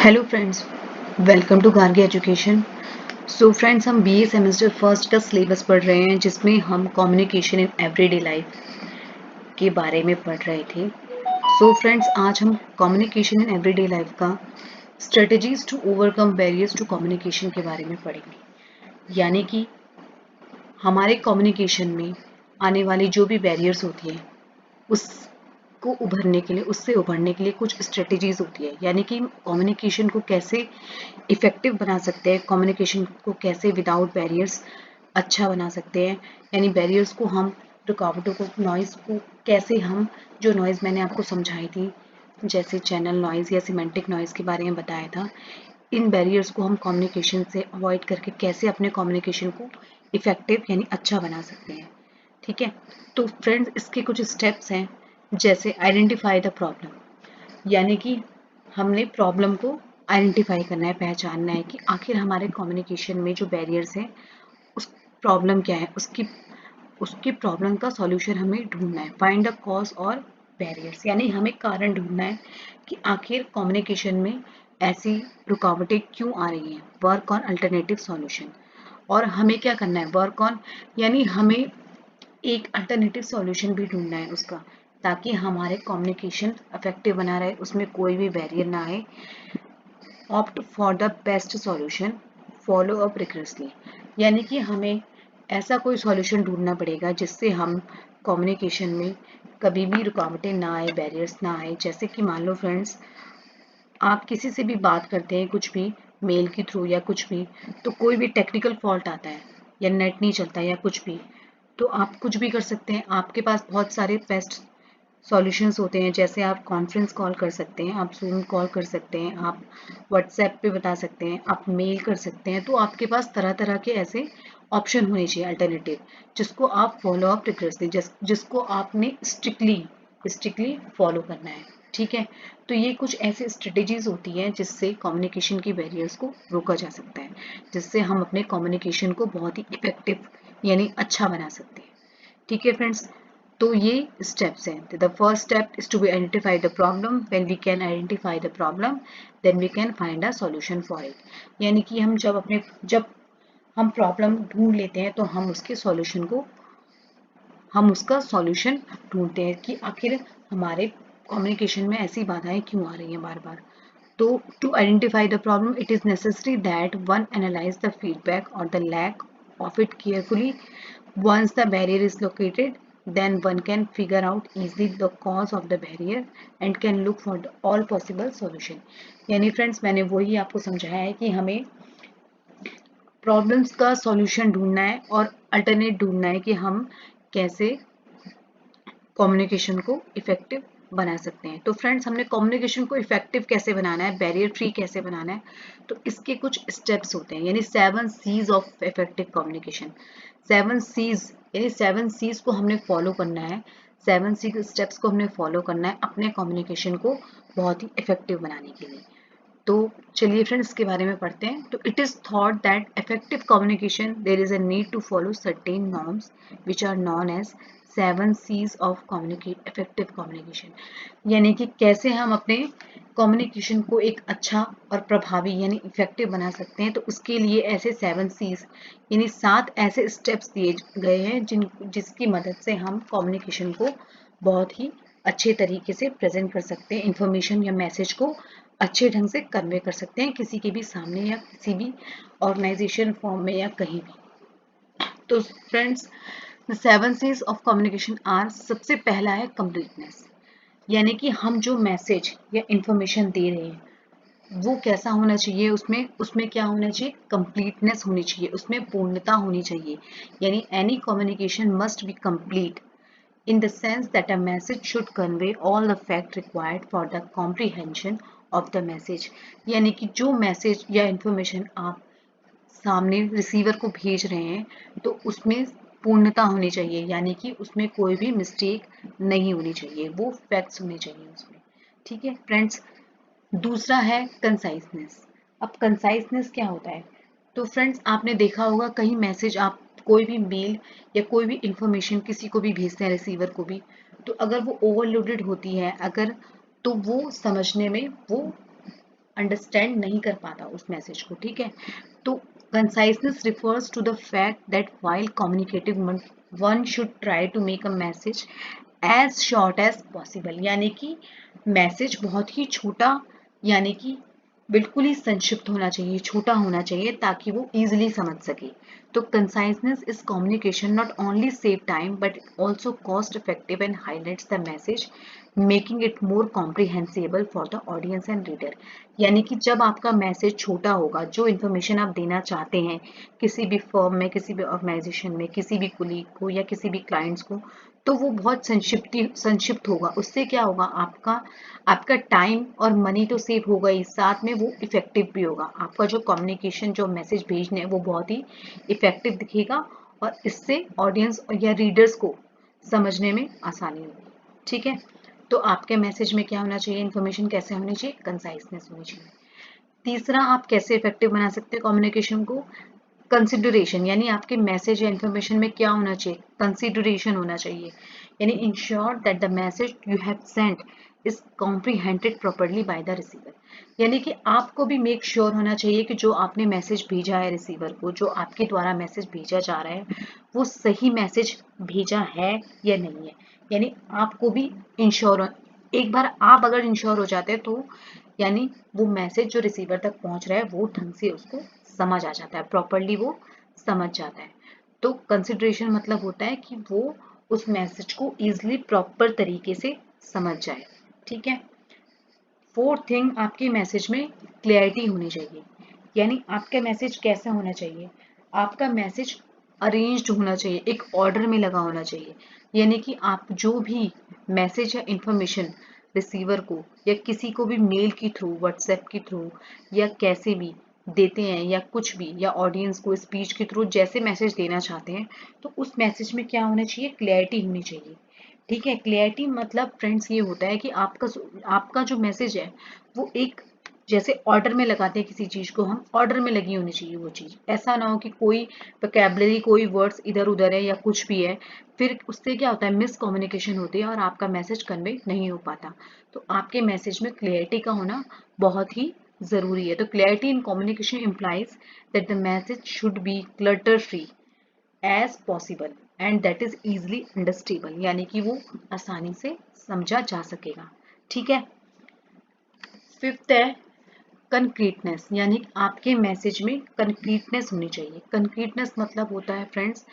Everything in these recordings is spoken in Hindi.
Hello friends, welcome to Gargi education. So friends, हम बीए सेमेस्टर फर्स्ट का सिलेबस पढ़ रहे हैं जिसमें हम कम्युनिकेशन इन एवरीडे लाइफ के बारे में पढ़ रहे थे। सो फ्रेंड्स, आज हम कम्युनिकेशन इन एवरीडे लाइफ का strategies to overcome barriers to communication के बारे में पढ़ेंगे। यानी कि हमारे कम्युनिकेशन में आने वाली जो भी बैरियर्स होती हैं उसको उभरने के लिए, उससे उभरने के लिए कुछ स्ट्रेटजीज होती है। यानी कि कम्युनिकेशन को कैसे इफेक्टिव बना सकते हैं, कम्युनिकेशन को कैसे विदाउट बैरियर्स अच्छा बना सकते हैं। यानी बैरियर्स को हम, रुकावटों को, नॉइज़ को कैसे हम, जो नॉइज़ मैंने आपको समझाई थी जैसे चैनल नॉइज़ या सिमेंटिक नॉइज़ के बारे में बताया था, इन बैरियर्स को हम कम्युनिकेशन से अवॉइड करके कैसे अपने कम्युनिकेशन को इफेक्टिव यानी अच्छा बना सकते हैं। ठीक है, तो फ्रेंड्स, इसके कुछ स्टेप्स हैं। जैसे आइडेंटिफाई द प्रॉब्लम, यानी कि हमने प्रॉब्लम को आइडेंटिफाई करना है, पहचानना है कि आखिर हमारे कम्युनिकेशन में जो बैरियर्स हैं उस प्रॉब्लम क्या है, उसकी उसकी प्रॉब्लम का सॉल्यूशन हमें ढूंढना है। फाइंड द कॉज और बैरियर्स, यानी हमें कारण ढूंढना है कि आखिर कम्युनिकेशन में ऐसी रुकावटें क्यों आ रही हैं। वर्क ऑन अल्टरनेटिव सॉल्यूशन, और हमें क्या करना है, वर्क ऑन, यानी हमें एक अल्टरनेटिव सॉल्यूशन भी ढूंढना है उसका, ताकि हमारे कम्युनिकेशन इफेक्टिव बना रहे, उसमें कोई भी बैरियर ना आए। Opt for the best solution, follow up rigorously, यानी कि हमें ऐसा कोई सॉल्यूशन ढूंढना पड़ेगा जिससे हम कम्युनिकेशन में कभी भी रुकावटें ना आए, बैरियर्स ना आए। जैसे कि मान लो फ्रेंड्स, आप किसी से भी बात करते हैं, कुछ भी मेल के थ्रू या कुछ भी, तो कोई भी टेक्निकल फॉल्ट आता है या नेट नहीं चलता या कुछ भी, तो आप कुछ भी कर सकते हैं। आपके पास बहुत सारे बेस्ट सॉल्यूशंस होते हैं। जैसे आप कॉन्फ्रेंस कॉल कर सकते हैं, आप जूम कॉल कर सकते हैं, आप व्हाट्सएप पे बता सकते हैं, आप मेल कर सकते हैं। तो आपके पास तरह तरह के ऐसे ऑप्शन होने चाहिए अल्टरनेटिव, जिसको आप फॉलो अप रिग्रेसली, जिसको आपने स्ट्रिक्टली फॉलो करना है। ठीक है, तो ये कुछ ऐसे स्ट्रेटेजीज होती हैं जिससे कम्युनिकेशन की बैरियर्स को रोका जा सकता है, जिससे हम अपने कम्युनिकेशन को बहुत ही इफेक्टिव यानी अच्छा बना सकते हैं। ठीक है फ्रेंड्स, तो ये स्टेप्स हैं। The first step is to be identify the problem. When we can identify the problem, then we can find a solution for it. यानी कि जब हम प्रॉब्लम ढूंढ लेते हैं तो हम उसका सॉल्यूशन ढूंढते हैं कि आखिर हमारे कम्युनिकेशन में ऐसी बाधाएं क्यों आ रही हैं बार बार। तो to identify the problem, it is necessary that one analyse the feedback और the lack of it carefully. Once the barrier is located, then one can figure out easily the cause of the barrier and can look for the all possible solution. यानी फ्रेंड्स, मैंने वही आपको समझाया है कि हमें प्रॉब्लम्स का सॉल्यूशन ढूंढना है और अल्टरनेट ढूंढना है कि हम कैसे कम्युनिकेशन को इफेक्टिव बना सकते हैं। तो फ्रेंड्स, हमने कम्युनिकेशन को इफेक्टिव कैसे बनाना है, बैरियर फ्री कैसे बनाना है, तो इसके कुछ स्टेप्स होते हैं। यानी 7 Cs of effective communication. 7 Cs, यानी 7 सीज को हमने फॉलो करना है। 7 सी स्टेप्स को हमने फॉलो करना है अपने कम्युनिकेशन को बहुत ही इफेक्टिव बनाने के लिए। तो चलिए फ्रेंड्स, इसके बारे में पढ़ते हैं। तो it is thought that effective communication there is a need to follow certain norms which are known as 7 Cs of communicate effective communication. यानी कि कैसे हम अपने कम्युनिकेशन को एक अच्छा और प्रभावी यानी इफेक्टिव बना सकते हैं। तो उसके लिए ऐसे 7 सीज यानी 7 ऐसे स्टेप्स दिए गए हैं जिसकी मदद से हम कम्युनिकेशन को बहुत ही अच्छे तरीके से प्रेजेंट कर सकते हैं, इंफॉर्मेशन या मैसेज को अच्छे ढंग से कन्वे कर सकते हैं किसी के भी सामने या किसी भी ऑर्गेनाइजेशन फॉर्म में या कहीं भी। तो friends, the 7 Cs of communication are, सबसे पहला है कंप्लीटनेस। यानी कि हम जो मैसेज या इंफॉर्मेशन दे रहे हैं वो कैसा होना चाहिए, उसमें उसमें क्या होना चाहिए, कंप्लीटनेस होनी चाहिए, उसमें पूर्णता होनी चाहिए। यानी any communication must be complete in the sense that a message should convey all the fact required for the comprehension of the message। यानी कि जो मैसेज या इंफॉर्मेशन आप सामने रिसीवर को भेज रहे हैं तो उसमें पूर्णता होनी चाहिए, यानी कि उसमें कोई भी मिस्टेक नहीं होनी चाहिए, वो फैक्ट्स होने चाहिए उसमें। ठीक है फ्रेंड्स, दूसरा है कंसाइजनेस। अब कंसाइजनेस क्या होता है, तो फ्रेंड्स, आपने देखा होगा कहीं मैसेज, आप कोई भी मेल या कोई भी इंफॉर्मेशन किसी को भी भेजते हैं, रिसीवर को भी, तो अगर वो ओवरलोडेड होती है, अगर, तो वो समझने में वो अंडरस्टैंड नहीं कर पाता उस मैसेज को, ठीक है। तो conciseness refers to the fact that while communicating one should try to make a message as short as possible, यानी कि मैसेज बहुत ही छोटा, यानी कि बिल्कुल ही संक्षिप्त होना चाहिए, छोटा होना चाहिए, ताकि वो इजीली समझ सके। तो conciseness is communication not only save time but also cost effective and highlights the message, making it more comprehensible for the audience and reader. यानी कि जब आपका मैसेज छोटा होगा, जो इन्फॉर्मेशन आप देना चाहते हैं किसी भी फर्म में, किसी भी ऑर्गेनाइजेशन में, किसी भी कुलीग को या किसी भी क्लाइंट्स को, तो वो बहुत संक्षिप्त होगा। उससे क्या होगा, आपका आपका टाइम और मनी तो सेव होगा ही, साथ में वो इफेक्टिव भी होगा। आपका जो कम्युनिकेशन, जो मैसेज भेजने हैं, वो बहुत ही इफेक्टिव दिखेगा और इससे ऑडियंस या रीडर्स को समझने में आसानी होगी, ठीक है। तो आपके मैसेज में क्या होना चाहिए, इन्फॉर्मेशन कैसे होनी चाहिए, कंसाइजनेस होनी चाहिए। तीसरा, आप कैसे इफेक्टिव बना सकते हैं कम्युनिकेशन को, कंसिडरेशन, यानी आपके मैसेज या इन्फॉर्मेशन में क्या होना चाहिए, कंसिडरेशन होना चाहिए। यानी ensure that the message you have sent is comprehended properly by the receiver. यानी कि आपको भी मेक श्योर होना चाहिए कि जो आपने मैसेज भेजा है रिसीवर को, जो आपके द्वारा मैसेज भेजा जा रहा है, वो सही मैसेज भेजा है या नहीं है। यानी आपको भी इंश्योर, एक बार आप अगर इंश्योर हो जाते हैं तो यानी वो मैसेज जो रिसीवर तक पहुंच रहा है वो ढंग से उसको समझ आ जाता है, प्रॉपरली वो समझ जाता है। तो कंसिडरेशन मतलब होता है कि वो उस मैसेज को इजिली प्रॉपर तरीके से समझ जाए, ठीक है। फोर्थ थिंग, आपके मैसेज में क्लैरिटी होनी चाहिए। यानी आपका मैसेज कैसा होना चाहिए, आपका मैसेज अरेंज्ड होना चाहिए, एक ऑर्डर में लगा होना चाहिए। यानी कि आप जो भी मैसेज या इंफॉर्मेशन रिसीवर को या किसी को भी मेल के थ्रू, व्हाट्सएप के थ्रू या कैसे भी देते हैं, या कुछ भी, या ऑडियंस को स्पीच के थ्रू जैसे मैसेज देना चाहते हैं, तो उस मैसेज में क्या होना चाहिए, क्लैरिटी होनी चाहिए, ठीक है। क्लैरिटी मतलब फ्रेंड्स ये होता है कि आपका जो मैसेज है वो एक, जैसे ऑर्डर में लगाते हैं किसी चीज को हम, ऑर्डर में लगी होनी चाहिए वो चीज। ऐसा ना हो कि कोई वोकैबुलरी, कोई वर्ड्स इधर उधर है या कुछ भी है, फिर उससे क्या होता है, मिस कम्युनिकेशन होती है और आपका मैसेज कन्वे नहीं हो पाता। तो आपके मैसेज में क्लैरिटी का होना बहुत ही जरूरी है। तो clarity in communication implies that the message should be clutter free as possible and that is easily understandable, यानी कि वो आसानी से समझा जा सकेगा, ठीक है। फिफ्थ है कंक्रीटनेस, यानी आपके मैसेज में कंक्रीटनेस होनी चाहिए। कंक्रीटनेस मतलब होता है फ्रेंड्स,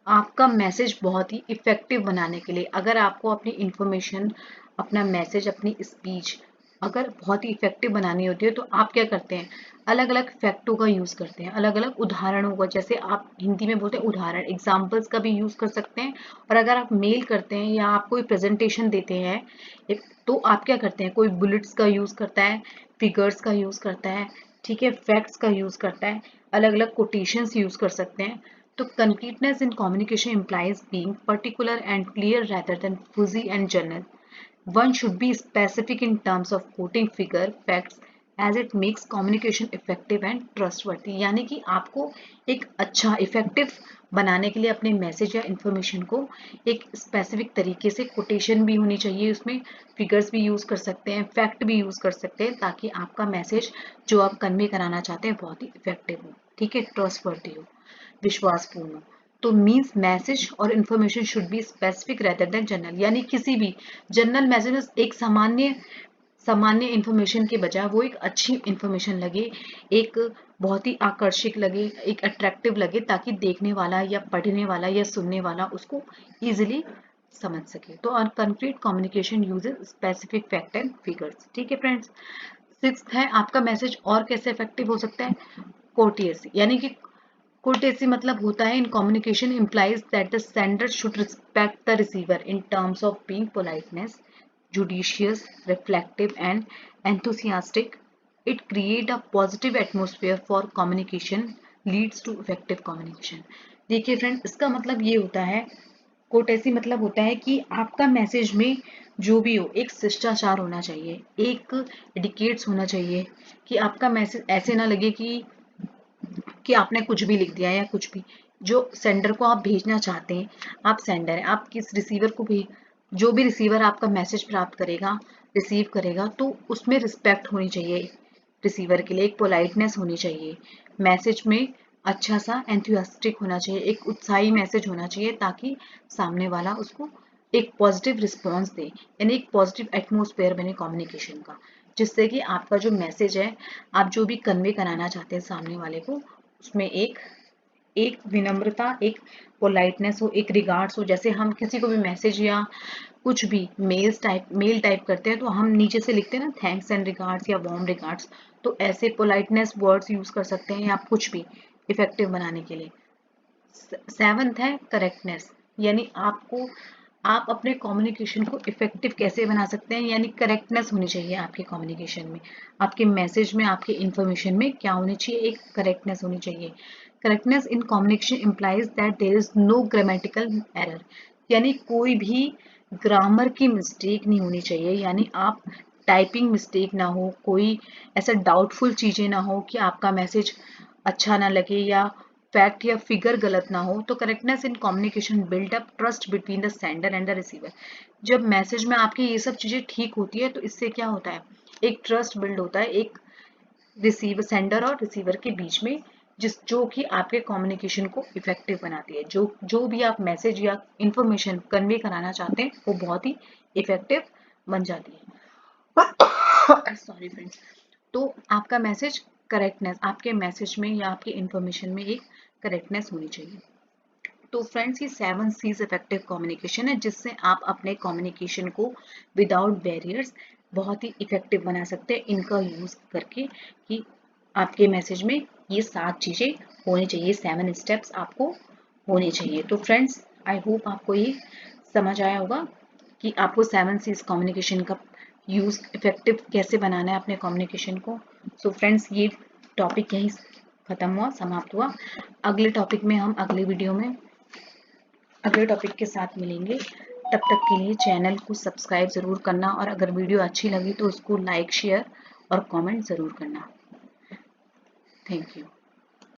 आपका मैसेज बहुत ही इफेक्टिव बनाने के लिए, अगर आपको अपनी इंफॉर्मेशन, अपना मैसेज, अपनी स्पीच अगर बहुत ही इफेक्टिव बनानी होती है, तो आप क्या करते हैं, अलग अलग फैक्टों का यूज करते हैं, अलग अलग उदाहरणों का, जैसे आप हिंदी में बोलते हैं उदाहरण, एग्जाम्पल्स का भी यूज कर सकते हैं। और अगर आप मेल करते हैं या आप कोई प्रेजेंटेशन देते हैं, तो आप क्या करते हैं, कोई बुलेट्स का यूज करता है, फिगर्स का यूज करता है, ठीक है, फैक्ट्स का यूज करता है, अलग अलग कोटेशंस यूज कर सकते हैं। तो concreteness in communication implies being particular and clear rather than fuzzy and general. One should be specific in terms of quoting figure, facts, as it makes communication effective and trustworthy. यानी कि आपको एक अच्छा इफेक्टिव बनाने के लिए अपने मैसेज या इंफॉर्मेशन को एक स्पेसिफिक तरीके से कोटेशन भी होनी चाहिए, उसमें फिगर्स भी यूज कर सकते हैं, फैक्ट भी यूज कर सकते हैं, ताकि आपका मैसेज जो आप कन्वे कराना चाहते हैं बहुत ही इफेक्टिव हो, ठीक है, ट्रस्टवर्दी हो, विश्वासपूर्ण हो। तो मीन्स मैसेज और information should be specific rather than general, यानी किसी भी जनरल मैसेज एक सामान्य सामान्य इंफॉर्मेशन के बजाय वो एक अच्छी इंफॉर्मेशन लगे, एक बहुत ही आकर्षक लगे, एक अट्रैक्टिव लगे, ताकि देखने वाला या पढ़ने वाला या सुनने वाला उसको इजिली समझ सके। तो concrete communication uses specific fact and figures, ठीक है फ्रेंड्स। सिक्स्थ है, आपका मैसेज और कैसे इफेक्टिव हो सकता है, कोर्टियसी, यानी कि courtesy मतलब होता है, in communication implies that the sender should respect the receiver in terms of being politeness, judicious, reflective and enthusiastic. It create a positive atmosphere for communication, leads to effective communication. देखिए फ्रेंड, इसका मतलब ये होता है, कोर्टेसी मतलब होता है कि आपका मैसेज में जो भी हो, एक शिष्टाचार होना चाहिए, एक एडिकेट्स होना चाहिए, कि आपका मैसेज ऐसे ना लगे कि आपने कुछ भी लिख दिया या कुछ भी, जो सेंडर को आप भेजना चाहते हैं, आप सेंडर हैं, आप किस रिसीवर को भी, जो भी रिसीवर आपका मैसेज प्राप्त करेगा, रिसीव करेगा तो उसमें रिस्पेक्ट होनी चाहिए, रिसीवर के लिए एक पोलाइटनेस होनी चाहिए, मैसेज में अच्छा सा एंथुसियास्टिक होना चाहिए, एक उत्साही मैसेज होना चाहिए ताकि सामने वाला उसको एक पॉजिटिव रिस्पॉन्स दे, यानी एक पॉजिटिव एटमोसफेयर बने कम्युनिकेशन का, जिससे कि आपका जो मैसेज है, आप जो भी कन्वे कराना चाहते हैं सामने वाले को, उसमें एक एक विनम्रता, एक पोलाइटनेस हो, एक रिगार्ड्स हो। जैसे हम किसी को भी मैसेज या कुछ भी मेल टाइप करते हैं तो हम नीचे से लिखते हैं ना, थैंक्स एंड रिगार्ड्स या वार्म रिगार्ड्स, तो ऐसे पोलाइटनेस वर्ड्स यूज कर सकते हैं या आप कुछ भी इफेक्टिव बनाने के लिए। सेवंथ है करेक्टनेस, यानी आप अपने कम्युनिकेशन को इफेक्टिव कैसे बना सकते हैं, यानी करेक्टनेस होनी चाहिए आपके कम्युनिकेशन में, आपके मैसेज में, आपके इंफॉर्मेशन में क्या होनी चाहिए, एक करेक्टनेस होनी चाहिए। Correctness in communication implies that there is no grammatical error, यानी कोई भी ग्रामर की मिस्टेक नहीं होनी चाहिए, यानी आप टाइपिंग मिस्टेक ना हो, कोई ऐसा डाउटफुल चीजें ना हो कि आपका मैसेज अच्छा ना लगे या फैक्ट या फिगर गलत ना हो। तो correctness in communication build up trust between the sender and the receiver. जब मैसेज में आपकी ये सब चीजें ठीक होती है तो इससे क्या होता है, एक ट्रस्ट बिल्ड होता है, एक रिसीवर, सेंडर और रिसीवर के बीच में, जो कि आपके कम्युनिकेशन को इफेक्टिव बनाती है। जो भी आप मैसेज या इंफॉर्मेशन कन्वे कराना चाहते हैं वो बहुत ही इफेक्टिव बन जाती है। Sorry friends. तो आपका मैसेज करेक्टनेस, आपके मैसेज में या आपके इंफॉर्मेशन में एक करेक्टनेस होनी चाहिए। तो फ्रेंड्स, ये 7 C's इफेक्टिव कम्युनिकेशन है, जिससे आप अपने कम्युनिकेशन को विदाउट बैरियर्स बहुत ही इफेक्टिव बना सकते हैं इनका यूज करके, कि आपके मैसेज में ये 7 चीजें होनी चाहिए, 7 स्टेप्स आपको होने चाहिए। तो फ्रेंड्स, आई होप आपको ये समझ आया होगा कि आपको 7 C's कम्युनिकेशन का यूज इफेक्टिव कैसे बनाना है अपने कम्युनिकेशन को। सो फ्रेंड्स, ये टॉपिक यहीं खत्म हुआ, समाप्त हुआ। अगले टॉपिक में हम अगले वीडियो में अगले टॉपिक के साथ मिलेंगे। तब तक के लिए चैनल को सब्सक्राइब ज़रूर करना, और अगर वीडियो अच्छी लगी तो उसको लाइक, शेयर और कमेंट ज़रूर करना। Thank you.